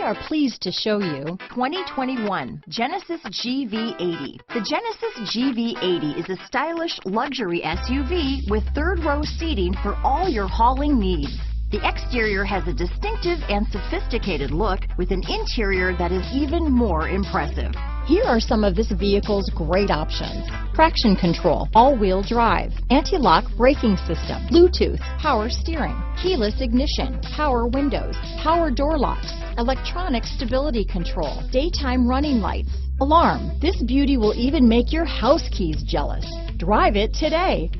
are pleased to show you 2021 Genesis GV80. The Genesis GV80 is a stylish luxury SUV with third-row seating for all your hauling needs. The exterior has a distinctive and sophisticated look with an interior that is even more impressive. Here are some of this vehicle's great options: traction control, all-wheel drive, anti-lock braking system, Bluetooth, power steering, keyless ignition, power windows, power door locks, electronic stability control, daytime running lights, alarm. This beauty will even make your house keys jealous. Drive it today.